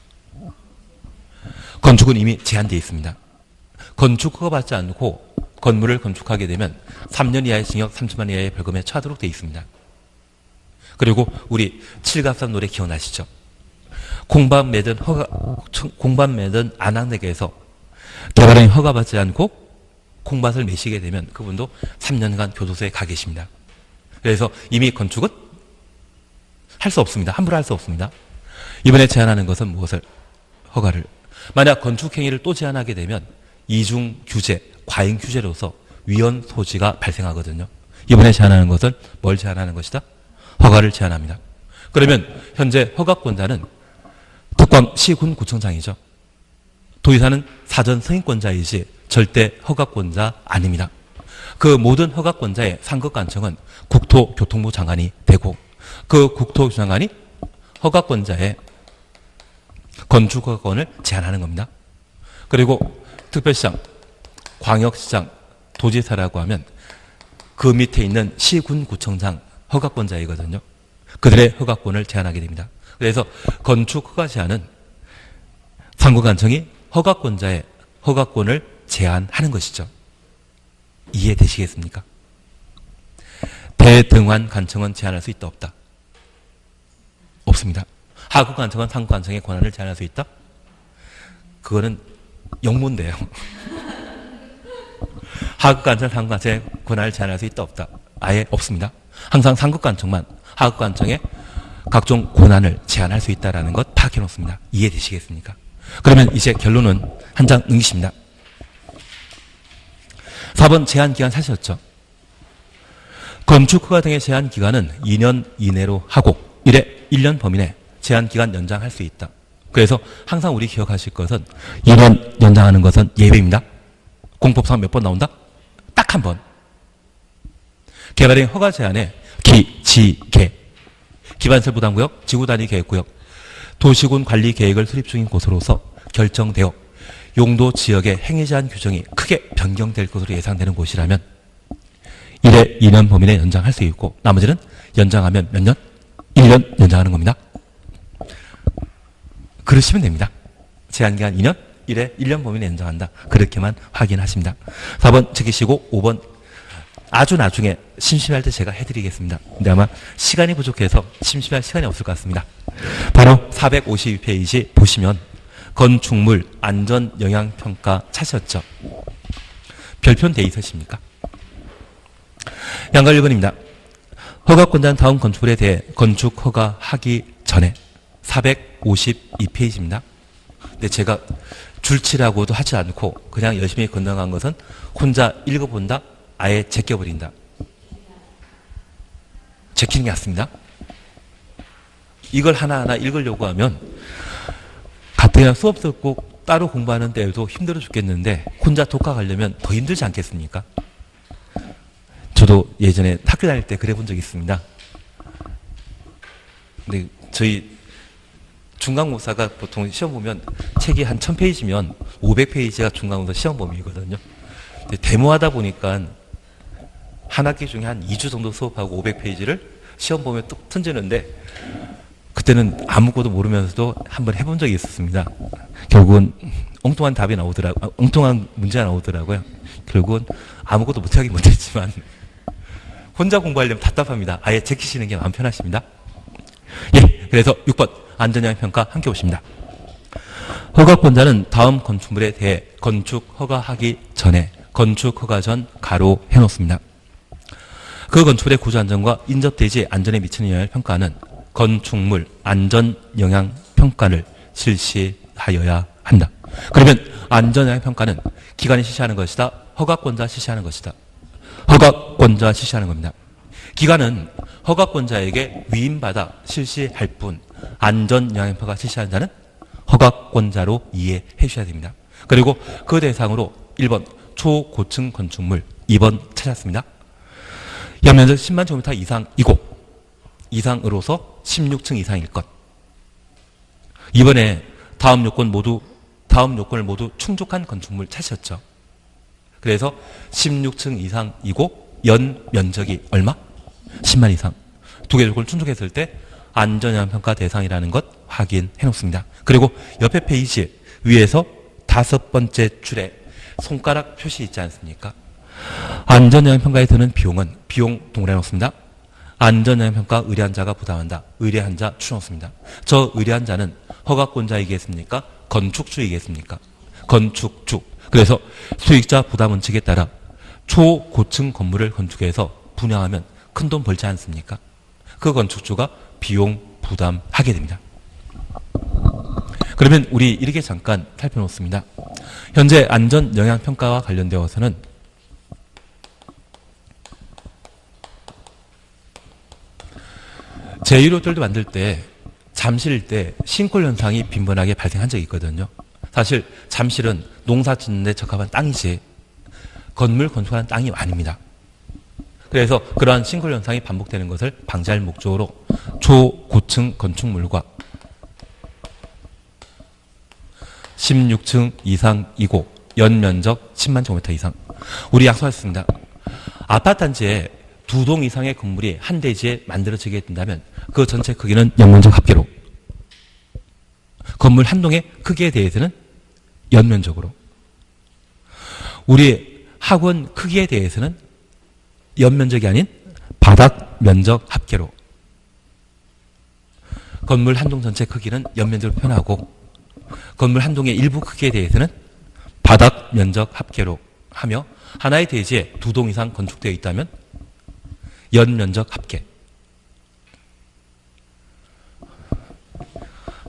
건축은 이미 제한되어 있습니다. 건축 허가 받지 않고 건물을 건축하게 되면 3년 이하의 징역, 30만 이하의 벌금에 처하도록 되어 있습니다. 그리고 우리 칠갑산 노래 기억나시죠? 공반 매든 안악내에서 개발인이 허가받지 않고 콩밭을 매시게 되면 그분도 3년간 교도소에 가 계십니다. 그래서 이미 건축은 할 수 없습니다. 함부로 할 수 없습니다. 이번에 제한하는 것은 무엇을? 허가를. 만약 건축행위를 또 제한하게 되면 이중 규제, 과잉 규제로서 위헌 소지가 발생하거든요. 이번에 제한하는 것은 뭘 제한하는 것이다? 허가를 제한합니다. 그러면 현재 허가권자는 특광시군구청장이죠. 도의사는 사전 승인권자이지 절대 허가권자 아닙니다. 그 모든 허가권자의 상급관청은 국토교통부 장관이 되고, 그 국토교통부 장관이 허가권자의 건축허가권을 제한하는 겁니다. 그리고 특별시장, 광역시장, 도지사라고 하면 그 밑에 있는 시군구청장 허가권자이거든요. 그들의 허가권을 제한하게 됩니다. 그래서 건축허가 제한은 상고관청이 허가권자의 허가권을 제한하는 것이죠. 이해되시겠습니까? 대등환 관청은 제한할 수 있다 없다? 없습니다. 하급관청은 상고관청의 권한을 제한할 수 있다? 그거는 영문인데요. 하급관청, 상급관청의 권한을 제한할 수 있다 없다? 아예 없습니다. 항상 상급관청만 하급관청의 각종 권한을 제한할 수 있다는 것 파악해 놓습니다. 이해되시겠습니까? 그러면 이제 결론은 한 장 넘기십니다. 4번 제한기간 사셨죠? 건축허가 등의 제한기간은 2년 이내로 하고 1년 범위 내 제한기간 연장할 수 있다. 그래서 항상 우리 기억하실 것은 2년 연장하는 것은 예외입니다. 공법상 몇 번 나온다? 딱 한 번. 개발행 허가 제한에 기, 지, 개. 기반시설 부담구역, 지구단위계획구역, 도시군 관리계획을 수립 중인 곳으로서 결정되어 용도 지역의 행위 제한 규정이 크게 변경될 것으로 예상되는 곳이라면 2년 범위 내 연장할 수 있고 나머지는 연장하면 몇 년? 1년 연장하는 겁니다. 그러시면 됩니다. 제한기간 2년, 1년 범위 내 연장한다. 그렇게만 확인하십니다. 4번 지키시고 5번 아주 나중에 심심할 때 제가 해드리겠습니다. 근데 아마 시간이 부족해서 심심할 시간이 없을 것 같습니다. 바로 452페이지 보시면 건축물 안전영향평가 찾으셨죠? 별표는 돼 있으십니까? 양가 1번입니다. 허가권자는 다음 건축물에 대해 건축 허가하기 전에 452페이지입니다. 근데 제가 줄치라고도 하지 않고 그냥 열심히 건너간 것은 혼자 읽어본다, 아예 제껴버린다. 제끼는 게 낫습니다. 이걸 하나하나 읽으려고 하면 가뜩이나 수업 듣고 따로 공부하는 때에도 힘들어 죽겠는데 혼자 독학하려면 더 힘들지 않겠습니까? 저도 예전에 학교 다닐 때 그래 본 적이 있습니다. 근데 저희 중간고사가 보통 시험 보면 책이 한 1000페이지면 500페이지가 중간고사 시험 범위거든요. 근데 데모하다 보니까 한 학기 중에 한 2주 정도 수업하고 500페이지를 시험 보면 뚝 던지는데 그때는 아무것도 모르면서도 한번 해본 적이 있었습니다. 결국은 엉뚱한 답이 나오더라고요. 엉뚱한 문제가 나오더라고요. 결국은 아무것도 못하긴 못했지만 혼자 공부하려면 답답합니다. 아예 제끼시는 게 마음 편하십니다. 예, 그래서 6번 안전영향평가 함께 보십니다. 허가권자는 다음 건축물에 대해 건축 허가하기 전에 건축 허가 전 가로 해놓습니다. 그 건축물의 구조 안전과 인접대지 안전에 미치는 영향을 평가하는 건축물 안전영향평가를 실시하여야 한다. 그러면 안전영향평가는 기관이 실시하는 것이다. 허가권자 실시하는 것이다. 허가권자 실시하는 겁니다. 기관은 허가권자에게 위임받아 실시할 뿐 안전영향평가 실시하는 자는 허가권자로 이해해 주셔야 됩니다. 그리고 그 대상으로 1번 초고층 건축물, 2번 찾았습니다. 연면적 10만 제곱미터 이상이고 이상으로서 16층 이상일 것. 이번에 다음 요건을 모두 충족한 건축물 찾으셨죠. 그래서 16층 이상이고 연 면적이 얼마? 10만 이상. 두 개 조건을 충족했을 때 안전영향평가 대상이라는 것 확인해 놓습니다. 그리고 옆에 페이지 위에서 5번째 줄에 손가락 표시 있지 않습니까? 안전영향평가에 드는 비용은 비용 동그라미 놓습니다. 안전영향평가 의뢰한 자가 부담한다. 의뢰한 자 추놓습니다. 저 의뢰한 자는 허가권자이겠습니까? 건축주이겠습니까? 건축주. 그래서 수익자 부담 원칙에 따라 초고층 건물을 건축해서 분양하면 큰돈 벌지 않습니까? 그 건축주가 비용 부담하게 됩니다. 그러면 우리 이렇게 잠깐 살펴놓습니다. 현재 안전영향평가와 관련되어서는 제1호철도 만들 때 잠실 때 싱크홀 현상이 빈번하게 발생한 적이 있거든요. 사실 잠실은 농사 짓는 데 적합한 땅이지 건물 건축하는 땅이 아닙니다. 그래서 그러한 싱크홀 현상이 반복되는 것을 방지할 목적으로 초고층 건축물과 16층 이상이고 연면적 10만 제곱미터 이상. 우리 약속했습니다. 아파트 단지에 2동 이상의 건물이 한 대지에 만들어지게 된다면 그 전체 크기는 연면적 합계로 건물 한 동의 크기에 대해서는 연면적으로, 우리 학원 크기에 대해서는 연면적이 아닌 바닥 면적 합계로, 건물 한 동 전체 크기는 연면적으로 표현하고 건물 한 동의 일부 크기에 대해서는 바닥 면적 합계로 하며, 하나의 대지에 2동 이상 건축되어 있다면 연면적 합계.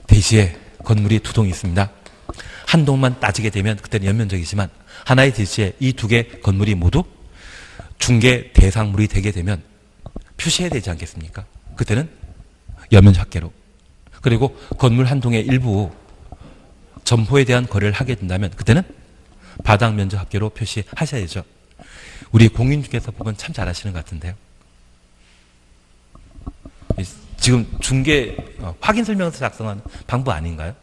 대지에 건물이 2동이 있습니다. 한 동만 따지게 되면 그때는 연면적이지만, 하나의 대지에 이 2개 건물이 모두 중개 대상물이 되게 되면 표시해야 되지 않겠습니까? 그때는 연면적 합계로. 그리고 건물 한 동의 일부 점포에 대한 거래를 하게 된다면 그때는 바닥 면적 합계로 표시하셔야 되죠. 우리 공인중개사 보면 참 잘하시는 것 같은데요. 지금 중개 확인 설명서 작성하는 방법 아닌가요?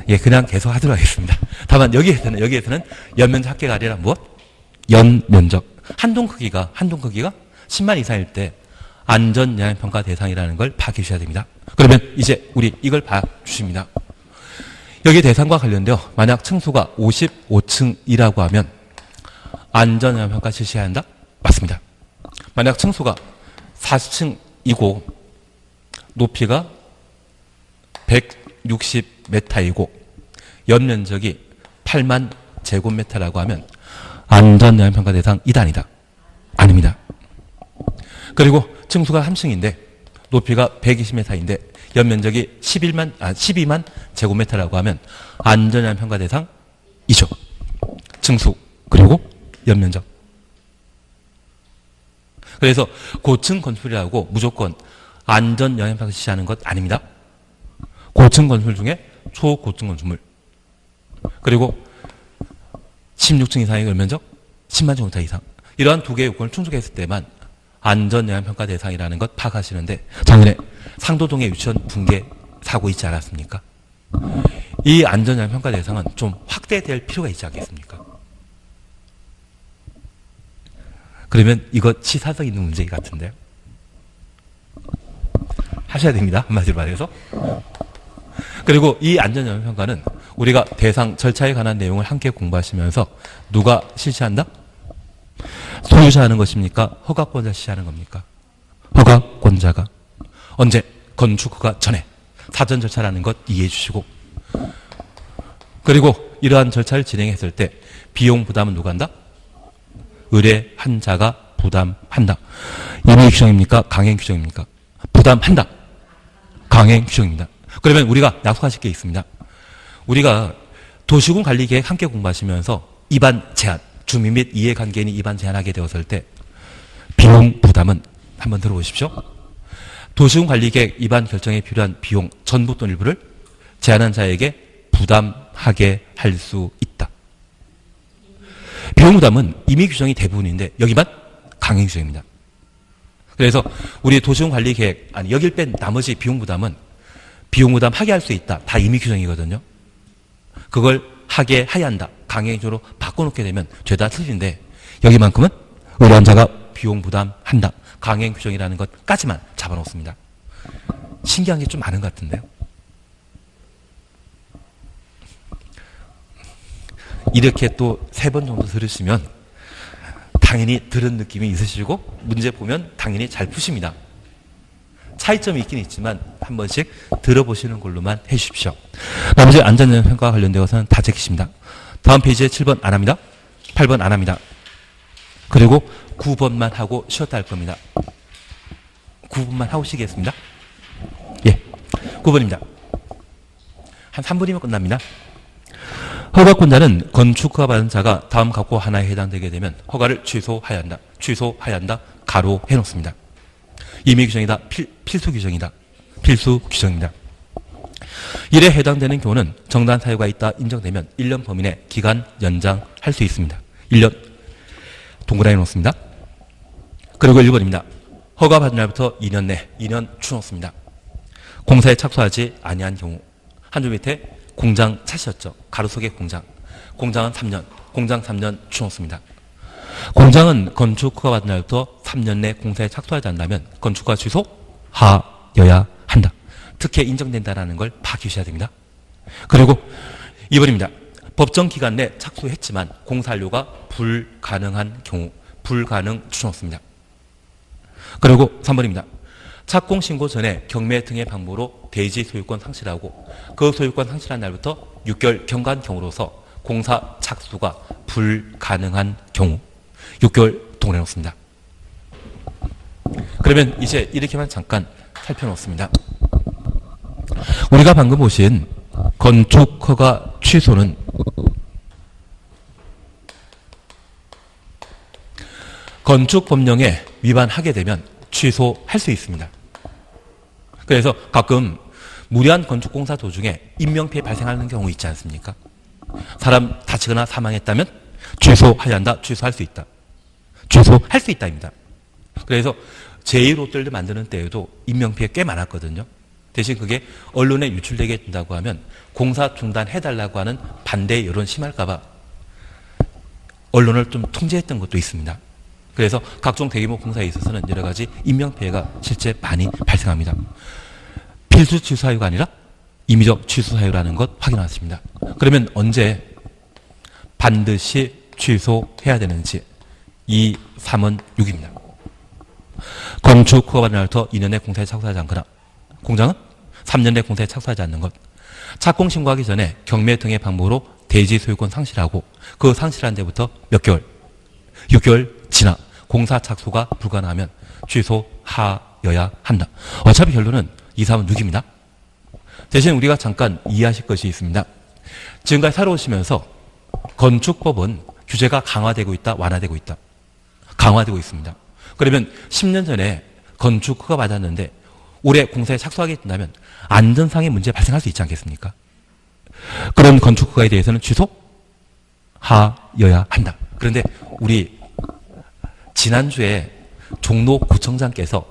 예, 그냥 계속 하도록 하겠습니다. 다만 여기에서는 연면적 합계가 아니라 무엇? 연면적. 한 동 크기가 10만 이상일 때 안전영향평가 대상이라는 걸 파악해 주셔야 됩니다. 그러면 이제 우리 이걸 봐주십니다. 여기 대상과 관련되어 만약 층수가 55층이라고 하면 안전영향평가 실시해야 한다? 맞습니다. 만약 층수가 40층이고 높이가 160m이고 연면적이 8만 제곱미터라고 하면 안전영향평가 대상 2단이다. 아닙니다. 그리고 층수가 3층인데 높이가 120m인데 연면적이 12만 제곱미터라고 하면 안전영향평가 대상 2죠. 층수 그리고 연면적. 그래서 고층 건물이라고 무조건 안전영향평가 실시하는 것 아닙니다. 고층 건물 중에 초고층 건물 그리고 16층 이상의 연면적 10만 제곱미터 이상, 이러한 2개의 요건을 충족했을 때만 안전영향평가 대상이라는 것 파악하시는데, 작년에 상도동에 유치원 붕괴 사고 있지 않았습니까? 이 안전영향평가 대상은 좀 확대될 필요가 있지 않겠습니까? 그러면 이거 치사성 있는 문제 같은데요. 하셔야 됩니다. 한마디로 말해서. 그리고 이 안전영향평가는 우리가 대상 절차에 관한 내용을 함께 공부하시면서 누가 실시한다? 소유자 하는 것입니까? 허가권자 실시하는 겁니까? 허가권자가. 언제? 건축 허가 전에. 사전 절차라는 것 이해해 주시고. 그리고 이러한 절차를 진행했을 때 비용 부담은 누가 한다? 의뢰한 자가 부담한다. 임의 규정입니까? 강행 규정입니까? 부담한다. 강행 규정입니다. 그러면 우리가 약속하실 게 있습니다. 우리가 도시군 관리계획 함께 공부하시면서 입안 제한, 주민 및 이해관계인이 입안 제한하게 되었을 때 비용 부담은 한번 들어보십시오. 도시군 관리계획 입안 결정에 필요한 비용 전부 또는 일부를 제한한 자에게 부담하게 할 수 있다. 비용 부담은 임의 규정이 대부분인데 여기만 강행 규정입니다. 그래서 우리 도시군 관리계획, 여길 뺀 나머지 비용 부담은 비용 부담 하게 할 수 있다. 다 임의 규정이거든요. 그걸 하게 해야 한다. 강행적으로 바꿔놓게 되면 죄다 틀린데 여기만큼은 의뢰한 자가 비용 부담한다. 강행 규정이라는 것까지만 잡아놓습니다. 신기한 게 좀 많은 것 같은데요. 이렇게 또 3번 정도 들으시면 당연히 들은 느낌이 있으시고 문제 보면 당연히 잘 푸십니다. 차이점이 있긴 있지만 한 번씩 들어보시는 걸로만 해주십시오. 나머지 안전영향평가와 관련되어서는 다 제키십니다. 다음 페이지에 7번 안 합니다. 8번 안 합니다. 그리고 9번만 하고 쉬었다 할 겁니다. 9번만 하고 쉬겠습니다. 예, 9번입니다. 한 3분이면 끝납니다. 허가권자는 건축허가 받은 자가 다음 각호 하나에 해당되게 되면 허가를 취소해야 한다. 취소해야 한다. 가로 해놓습니다. 임의 규정이다. 필수 규정이다. 필수 규정입니다. 이에 해당되는 경우는 정당 사유가 있다 인정되면 1년 범위 내 기간 연장할 수 있습니다. 1년 동그라미 놓습니다. 그리고 1번입니다. 허가 받은 날부터 2년 내 2년 추놓습니다. 공사에 착수하지 아니한 경우 한 줄 밑에 공장 차시였죠. 가로 속의 공장. 공장은 3년. 공장 3년 추놓습니다. 공장은 건축허가 받은 날부터 3년 내 공사에 착수하지 않는다면 건축허가 취소하고 하여야 한다. 특혜 인정된다라는 걸 파악하셔야 됩니다. 그리고 2번입니다. 법정 기간 내 착수했지만 공사료가 불가능한 경우 불가능 추정없습니다. 그리고 3번입니다. 착공 신고 전에 경매 등의 방법으로 대지 소유권 상실하고 그 소유권 상실한 날부터 6개월 경과한 경우로서 공사 착수가 불가능한 경우 6개월 동원해 놓습니다. 그러면 이제 이렇게만 잠깐 살펴놓습니다. 우리가 방금 보신 건축허가 취소는 건축법령에 위반하게 되면 취소할 수 있습니다. 그래서 가끔 무리한 건축공사 도중에 인명피해 발생하는 경우 있지 않습니까? 사람 다치거나 사망했다면 취소해야 한다. 취소할 수 있다. 취소할 수 있다입니다. 그래서 제1호텔을 만드는 때에도 인명피해 꽤 많았거든요. 대신 그게 언론에 유출되게 된다고 하면 공사 중단해달라고 하는 반대 여론 심할까봐 언론을 좀 통제했던 것도 있습니다. 그래서 각종 대규모 공사에 있어서는 여러 가지 인명피해가 실제 많이 발생합니다. 필수 취소 사유가 아니라 임의적 취소 사유라는 것 확인하셨습니다. 그러면 언제 반드시 취소해야 되는지 2, 3은 6입니다. 건축 허가 받은 날부터 2년 내 공사에 착수하지 않거나 공장은 3년 내 공사에 착수하지 않는 것. 착공 신고하기 전에 경매 등의 방법으로 대지 소유권 상실하고 그 상실한 데부터 몇 개월? 6개월 지나 공사 착수가 불가능하면 취소하여야 한다. 어차피 결론은 2, 3은 6입니다. 대신 우리가 잠깐 이해하실 것이 있습니다. 지금까지 살아오시면서 건축법은 규제가 강화되고 있다, 완화되고 있다. 강화되고 있습니다. 그러면 10년 전에 건축 허가 받았는데 올해 공사에 착수하게 된다면 안전상의 문제 발생할 수 있지 않겠습니까? 그런 건축 허가에 대해서는 취소하여야 한다. 그런데 우리 지난주에 종로구청장께서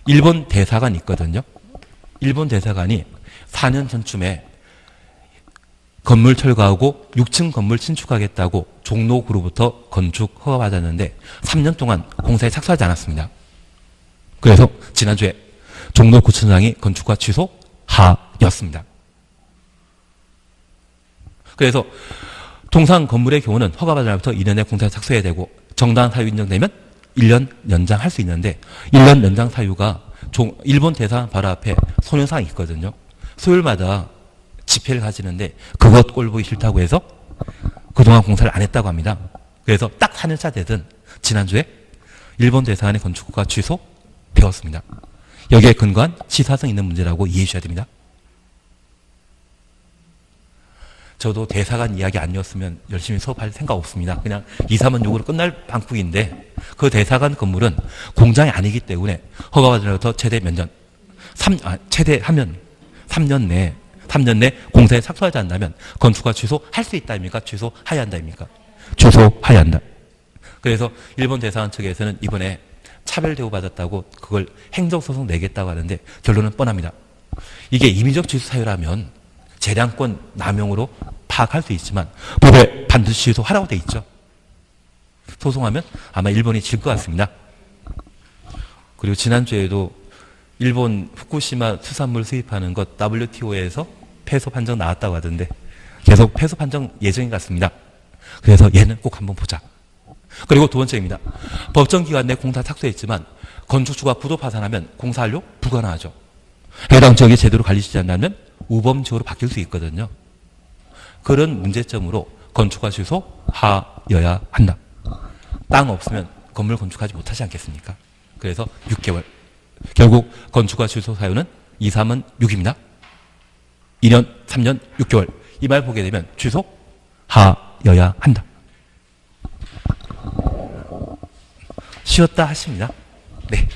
일본 대사관이 있거든요. 일본 대사관이 4년 전쯤에 건물 철거하고 6층 건물 신축하겠다고 종로구로부터 건축 허가 받았는데 3년 동안 공사에 착수하지 않았습니다. 그래서 지난주에 종로구청장이 건축허가 취소하였습니다. 그래서 통상 건물의 경우는 허가 받은 날부터 2년 내 공사에 착수해야 되고 정당한 사유 인정되면 1년 연장할 수 있는데 1년 연장 사유가 일본 대사관 바로 앞에 소녀상이 있거든요. 수요일마다 집회를 가지는데 그것 꼴 보기 싫다고 해서 그동안 공사를 안 했다고 합니다. 그래서 딱 4년차 되던 지난주에 일본 대사관의 건축허가 취소되었습니다. 여기에 근거한 시사성 있는 문제라고 이해해 주셔야 됩니다. 저도 대사관 이야기 아니었으면 열심히 수업할 생각 없습니다. 그냥 2, 3은 6으로 끝날 방식인데 그 대사관 건물은 공장이 아니기 때문에 허가받은 날부터 최대 몇 년? 최대 하면 3년 내 공사에 착수하지 않는다면 건축허가 취소할 수 있다 입니까? 취소해야 한다 입니까? 취소해야 한다. 그래서 일본 대사관 측에서는 이번에 차별 대우받았다고 그걸 행정소송 내겠다고 하는데 결론은 뻔합니다. 이게 임의적 취소 사유라면 재량권 남용으로 파악할 수 있지만 법에 반드시 취소하라고 돼 있죠. 소송하면 아마 일본이 질 것 같습니다. 그리고 지난주에도 일본 후쿠시마 수산물 수입하는 것 WTO에서 패소 판정 나왔다고 하던데 계속 패소 판정 예정인 것 같습니다. 그래서 얘는 꼭 한번 보자. 그리고 두 번째입니다. 법정 기간 내 공사 착수했지만 건축주가 부도 파산하면 공사 완료 불가능하죠. 해당 지역이 제대로 관리되지 않는다면 우범 지역으로 바뀔 수 있거든요. 그런 문제점으로 건축허가 취소하여야 한다. 땅 없으면 건물 건축하지 못하지 않겠습니까? 그래서 6개월. 결국 건축허가 취소 사유는 2, 3은 6입니다. 2년, 3년, 6개월. 이 말 보게 되면 취소하여야 한다. 쉬었다 하십니다. 네.